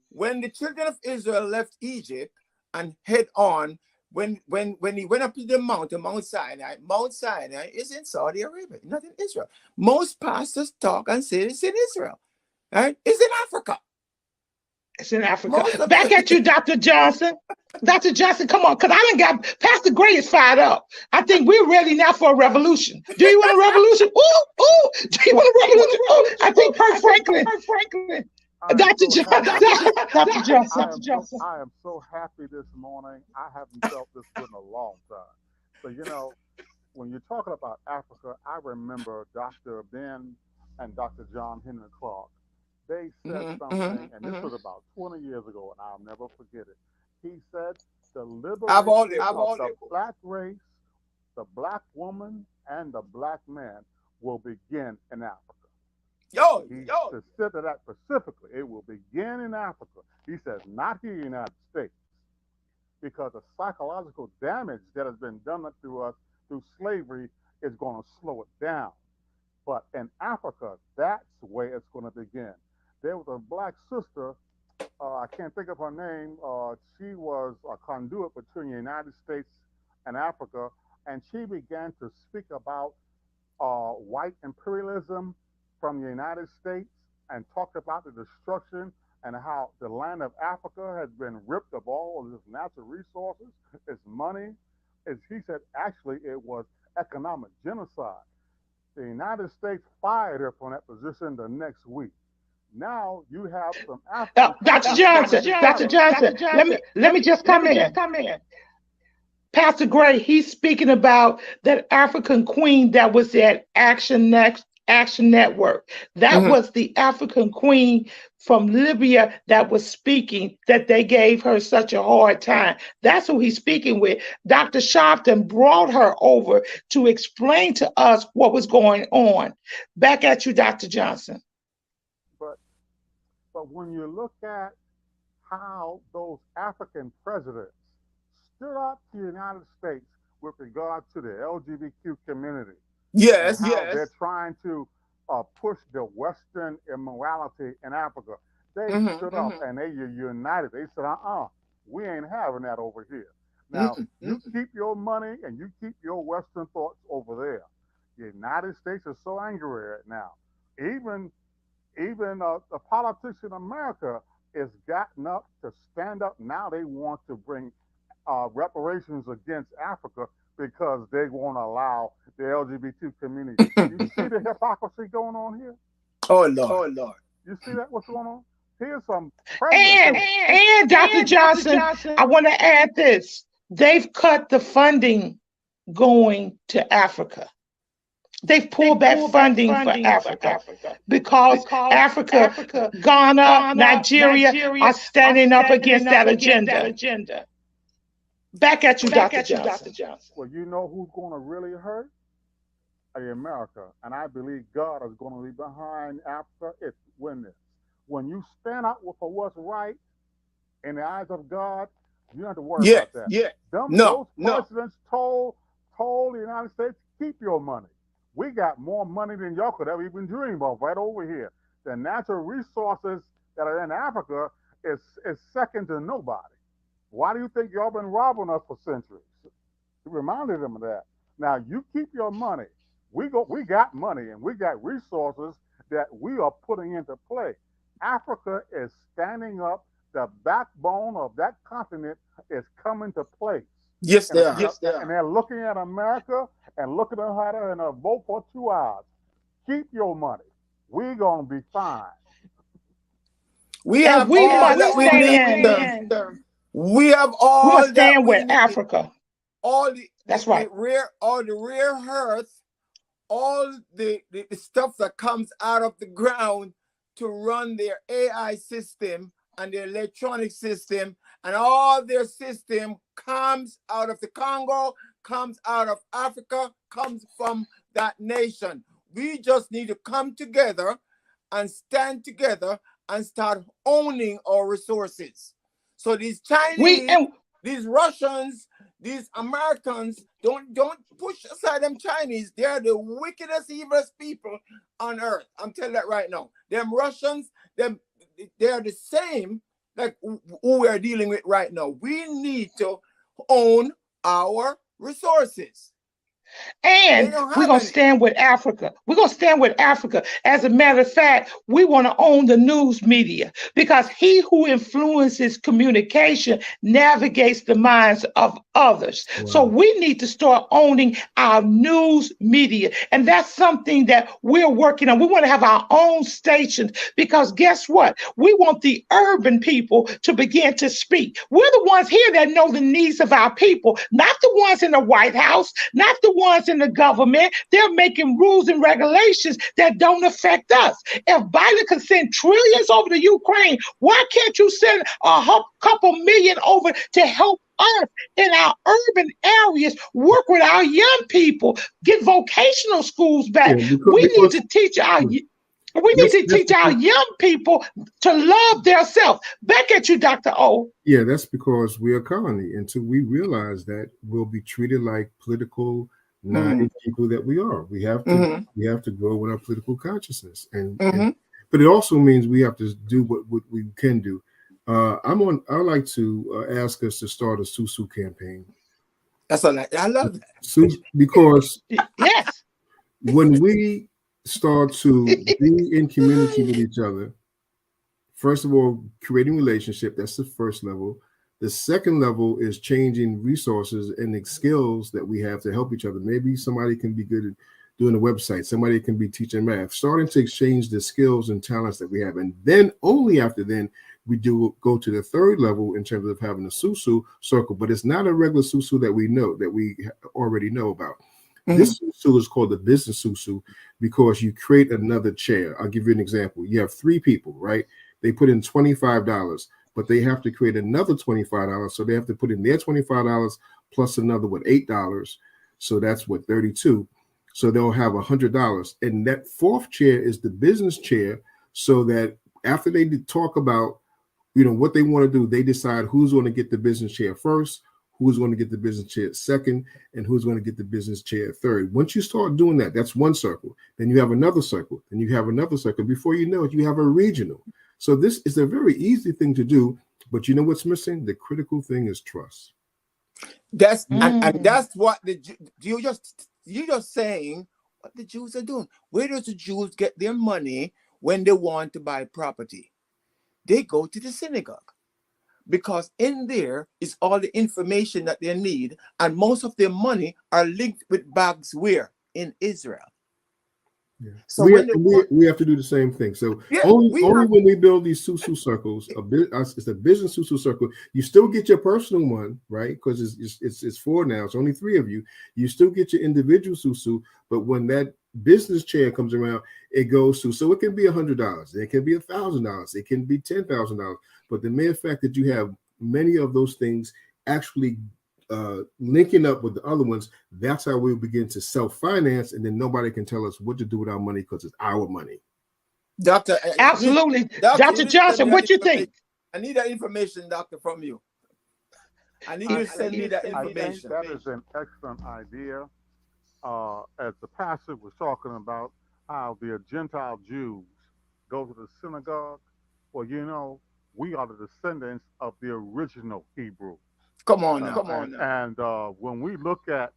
When the children of Israel left Egypt and head on, when he went up to the mountain, Mount Sinai is in Saudi Arabia, not in Israel. Most pastors talk and say it's in Israel. Right? It's in Africa. It's in Africa. Back at you, Dr. Johnson. Dr. Johnson, come on, because I done got Pastor Gray is fired up. I think we're ready now for a revolution. Do you want a revolution? Ooh. Do you want a revolution? Ooh. I think Kirk Franklin. Dr. Johnson. I am so happy this morning. I haven't felt this in a long time. So, you know, when you're talking about Africa, I remember Dr. Ben and Dr. John Henry Clark. They said something, and this was about 20 years ago, and I'll never forget it. He said, the liberation of the black race, the black woman, and the black man will begin in Africa. He said that specifically. It will begin in Africa. He says, not here in the United States, because the psychological damage that has been done to us through slavery is going to slow it down. But in Africa, that's where it's going to begin. There was a black sister, I can't think of her name. She was a conduit between the United States and Africa, and she began to speak about white imperialism from the United States and talked about the destruction and how the land of Africa has been ripped of all of its natural resources, its money. As he said, actually, it was economic genocide. The United States fired her from that position the next week. Now you have some African. Dr. Johnson, let me just come in. Pastor Gray, he's speaking about that African queen that was at Action Network. That was the African queen from Libya that was speaking, that they gave her such a hard time. That's who he's speaking with. Dr. Sharpton brought her over to explain to us what was going on. Back at you, Dr. Johnson. But when you look at how those African presidents stood up to the United States with regard to the LGBTQ community, they're trying to push the Western immorality in Africa. They stood up and they united. They said, we ain't having that over here. Now, you keep your money and you keep your Western thoughts over there. The United States is so angry right now. Even the politics in America is gotten up to stand up. Now they want to bring reparations against Africa because they won't allow the LGBT community. You see the hypocrisy going on here? Oh Lord. You see that? What's going on? Here's some and Dr. Johnson, I want to add this. They've cut the funding going to Africa. They've pulled back funding for Africa because Africa, Ghana, Nigeria are standing up against that agenda. Back at you, Dr. Johnson. Well, you know who's going to really hurt? America. And I believe God is going to be behind Africa when you stand up for what's right in the eyes of God, you don't have to worry about that. Those presidents told the United States, keep your money. We got more money than y'all could ever even dream of right over here. The natural resources that are in Africa is second to nobody. Why do you think y'all been robbing us for centuries? He reminded them of that. Now you keep your money. We got money and we got resources that we are putting into play. Africa is standing up. The backbone of that continent is coming to place. Yes, they are. And they're looking at America and looking at her and vote for 2 hours. Keep your money. We're going to be fine. We have all that we need. We have all that stand with Africa. That's right. All the rare earth, all the stuff that comes out of the ground to run their AI system and their electronic system and all their system comes out of the Congo, comes out of Africa, comes from that nation. We just need to come together and stand together and start owning our resources. So these Chinese, these Russians, these Americans, don't push aside them Chinese. They're the wickedest, evilest people on earth. I'm telling that right now. Them Russians, they're the same like who we're dealing with right now. We need to own our resources. And we're going to stand with Africa. We're going to stand with Africa. As a matter of fact, we want to own the news media, because he who influences communication navigates the minds of others. Wow. So we need to start owning our news media. And that's something that we're working on. We want to have our own stations, because guess what? We want the urban people to begin to speak. We're the ones here that know the needs of our people, not the ones in the White House, not the ones in the government. They're making rules and regulations that don't affect us. If Biden can send trillions over to Ukraine, why can't you send a couple million over to help us in our urban areas, work with our young people, get vocational schools back? We need to teach our young people to love themselves. Back at you, Dr. O. Yeah, that's because we're a colony. Until we realize that, we'll be treated like political people that we are. We have to grow with our political consciousness, but it also means we have to do what we can do. I'd like to ask us to start a Susu campaign. That's all. I love that. Because yes, when we start to be in community with each other, first of all, creating relationship, that's the first level. The second level is changing resources and the skills that we have to help each other. Maybe somebody can be good at doing a website. Somebody can be teaching math. Starting to exchange the skills and talents that we have. And then only after then, we do go to the third level in terms of having a Susu circle. But it's not a regular Susu that we already know about. This Susu is called the business Susu, because you create another chair. I'll give you an example. You have 3 people, right? They put in $25. But they have to create another $25. So they have to put in their $25 plus another $8. So that's $32. So they'll have $100. And that fourth chair is the business chair, so that after they talk about, what they want to do, they decide who's going to get the business chair first, who's going to get the business chair second, and who's going to get the business chair third. Once you start doing that, that's one circle. Then you have another circle. Then you have another circle. Before you know it, you have a regional. So this is a very easy thing to do, but you know what's missing? The critical thing is trust. That's and that's what you're just saying what the Jews are doing. Where does the Jews get their money when they want to buy property? They go to the synagogue, because in there is all the information that they need, and most of their money are linked with bags where? In Israel. Yeah. So we have to do the same thing. So only when we build these Susu circles, it's a business Susu circle. You still get your personal one, right? Because it's 4 now. It's only 3 of you. You still get your individual Susu, but when that business chair comes around, it goes to. So it can be $100. It can be $1,000. It can be $10,000. But the mere fact that you have many of those things actually linking up with the other ones, that's how we begin to self-finance, and then nobody can tell us what to do with our money, because it's our money. Doctor, absolutely. Dr. Johnson, what you think? I need that information, doctor, from you. I need you to send me that information. I think that is an excellent idea. As the pastor was talking about how the Gentile Jews go to the synagogue. Well, we are the descendants of the original Hebrews. Come on now. And when we look at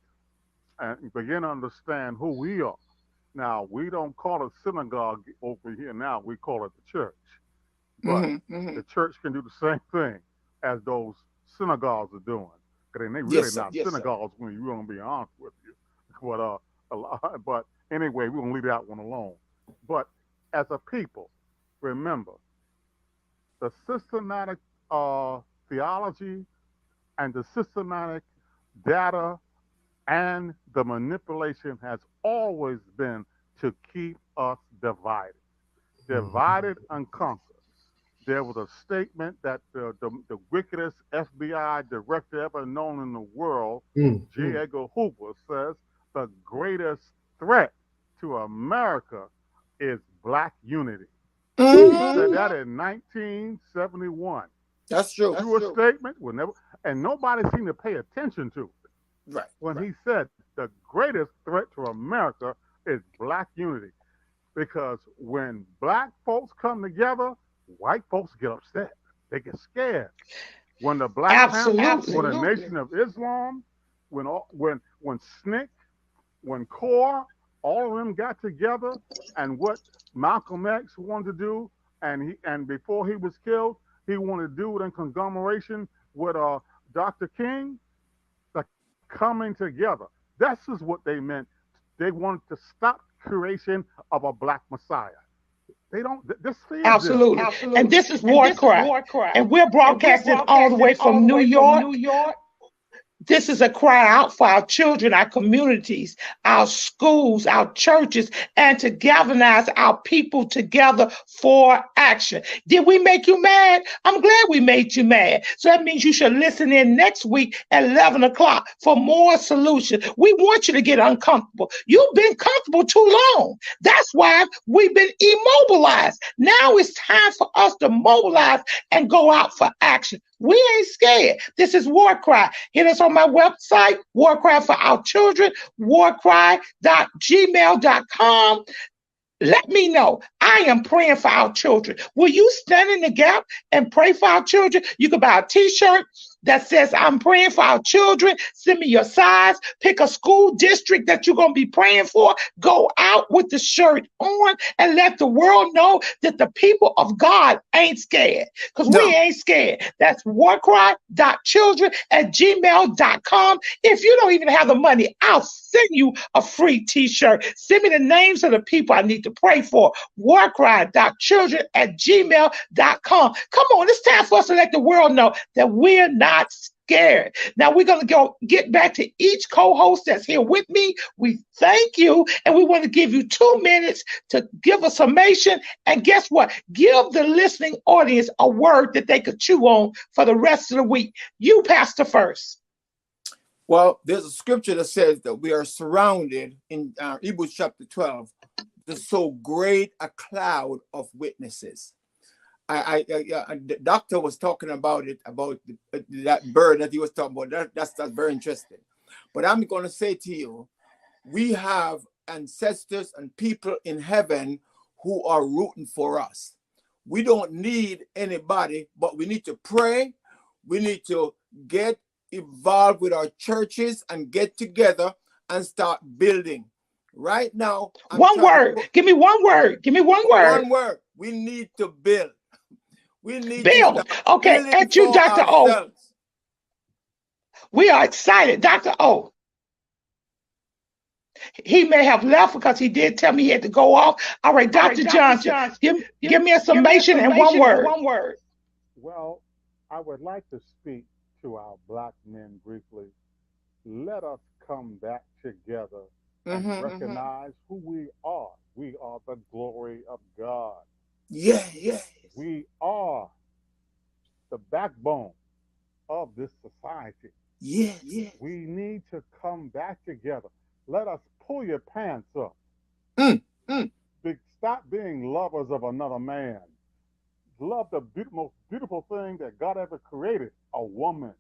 and begin to understand who we are, now we don't call it synagogue over here now, we call it the church. But the church can do the same thing as those synagogues are doing. Because they really not synagogues when you're going to be honest with you. But anyway, we're going to leave that one alone. But as a people, remember, the systematic theology and the systematic data and the manipulation has always been to keep us divided and conquered. There was a statement that the wickedest FBI director ever known in the world, J. Edgar Hoover, says the greatest threat to America is black unity. He said that in 1971. That's true. True statement will never, and nobody seemed to pay attention to it. Right. When he said the greatest threat to America is black unity, because when black folks come together, white folks get upset. They get scared. When the Black Panthers, when the Nation of Islam, when SNCC, when CORE, all of them got together, and what Malcolm X wanted to do, and before he was killed, he wanted to do it in conglomeration with Dr. King, the coming together. This is what they meant. They wanted to stop creation of a black Messiah. They don't. This feels Absolutely. And this is War Cry. And we're broadcasting all the way from New York. This is a cry out for our children, our communities, our schools, our churches, and to galvanize our people together for action. Did we make you mad? I'm glad we made you mad. So that means you should listen in next week at 11 o'clock for more solutions. We want you to get uncomfortable. You've been comfortable too long. That's why we've been immobilized. Now it's time for us to mobilize and go out for action. We ain't scared. This is War Cry. Hit us on my website, War Cry for Our Children, warcry.gmail.com. Let me know. I am praying for our children. Will you stand in the gap and pray for our children? You can buy a t-shirt that says, I'm praying for our children. Send me your size. Pick a school district that you're going to be praying for. Go out with the shirt on and let the world know that the people of God ain't scared, because we ain't scared. That's warcry.children@gmail.com. If you don't even have the money, I'll send you a free t-shirt. Send me the names of the people I need to pray for. warcry.children@gmail.com. Come on, it's time for us to let the world know that we're not scared. Now we're going to get back to each co-host that's here with me. We thank you, and we want to give you 2 minutes to give a summation. And guess what? Give the listening audience a word that they could chew on for the rest of the week. You, Pastor, first. Well, there's a scripture that says that we are surrounded in Hebrews chapter 12. There's so great a cloud of witnesses. The doctor was talking about it, about that bird that he was talking about. That's very interesting. But I'm going to say to you, we have ancestors and people in heaven who are rooting for us. We don't need anybody, but we need to pray. We need to get involved with our churches and get together and start building. Right now, one word. Give me one word. Give me one word. One word. We need to build. We need build. Okay, and you, Dr. O. We are excited, Dr. O. He may have left because he did tell me he had to go off. All right, Dr. Johnson, give me a summation and one word. Well, I would like to speak to our black men briefly. Let us come back together and recognize who we are. We are the glory of God. Yes. We are the backbone of this society. Yes. We need to come back together. Let us pull your pants up. Stop being lovers of another man. Love the most beautiful thing that God ever created, a woman.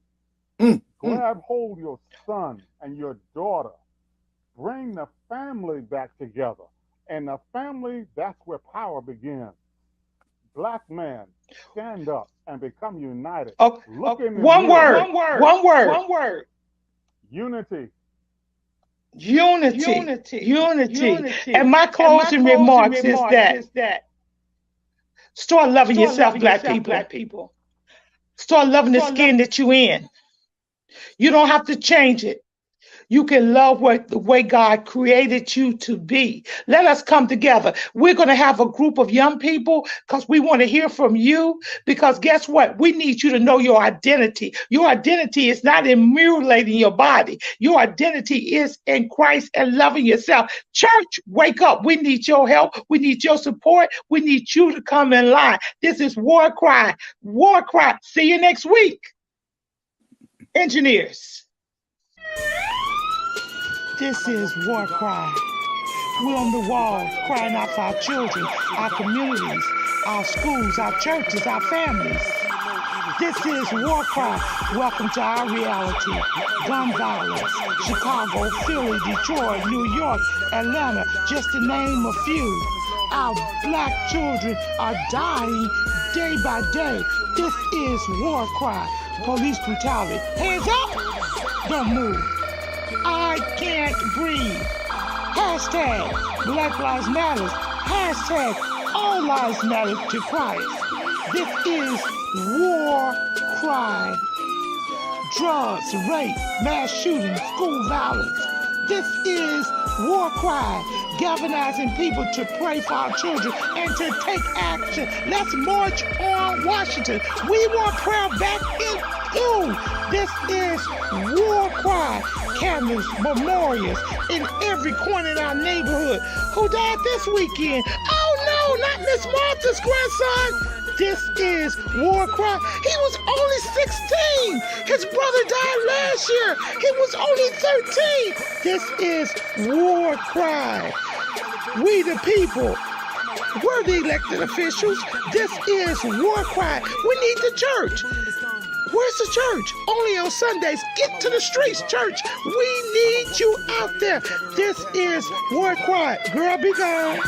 Grab hold of your son and your daughter. Bring the family back together. And the family, that's where power begins. Black man, stand up and become united. Look in the one mirror. word. Unity. And my closing remarks is that start loving yourself, black people. Start loving the skin that you're in. You don't have to change it. You can love the way God created you to be. Let us come together. We're going to have a group of young people because we want to hear from you. Because guess what? We need you to know your identity. Your identity is not in mutilating your body. Your identity is in Christ and loving yourself. Church, wake up. We need your help. We need your support. We need you to come in line. This is War Cry. War Cry. See you next week. Engineers. This is War Cry. We're on the wall crying out for our children, our communities, our schools, our churches, our families. This is War Cry. Welcome to our reality. Gun violence, Chicago, Philly, Detroit, New York, Atlanta, just to name a few. Our black children are dying day by day. This is War Cry. Police brutality. Hands up! Don't move. I can't breathe. Hashtag Black Lives Matter. Hashtag All Lives Matter to Christ. This is War Cry. Drugs, rape, mass shootings, school violence. This is War Cry, galvanizing people to pray for our children and to take action. Let's march on Washington. We want prayer back in you. This is War Cry, cameras, memorials in every corner in our neighborhood. Who died this weekend? Oh no, not Miss Martha's grandson. This is War Cry. He was only 16. His brother died last year. He was only 13. This is War Cry. We the people. We're the elected officials. This is War Cry. We need the church. Where's the church? Only on Sundays. Get to the streets, church. We need you out there. This is War Cry. Girl, be gone.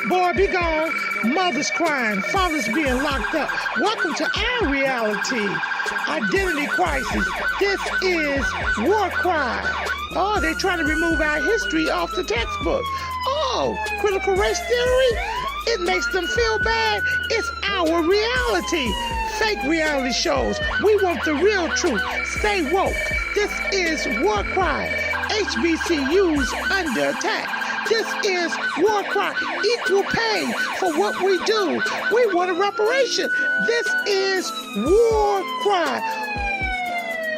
Boy, be gone. Mothers crying. Fathers being locked up. Welcome to our reality. Identity crisis. This is War Cry. Oh, they're trying to remove our history off the textbook. Oh, critical race theory? It makes them feel bad. It's our reality. Fake reality shows. We want the real truth. Stay woke. This is War Cry. HBCUs under attack. This is War Cry. Equal pay for what we do. We want a reparation. This is War Cry.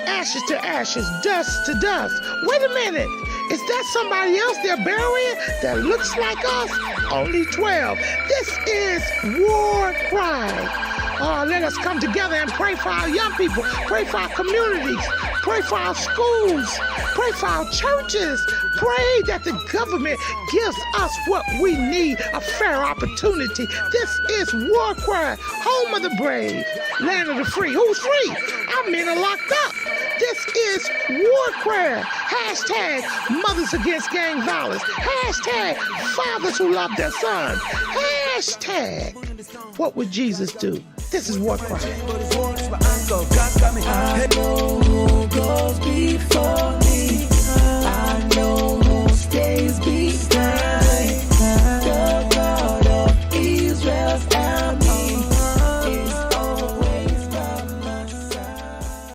Ashes to ashes, dust to dust. Wait a minute. Is that somebody else they're burying that looks like us? Only 12. This is War Cry. Oh, let us come together and pray for our young people, pray for our communities, pray for our schools, pray for our churches, pray that the government gives us what we need, a fair opportunity. This is War Cry, home of the brave, land of the free. Who's free? Our men are locked up. This is War Cry. Hashtag mothers against gang violence. Hashtag fathers who love their sons. Hashtag what would Jesus do? This is War Cry.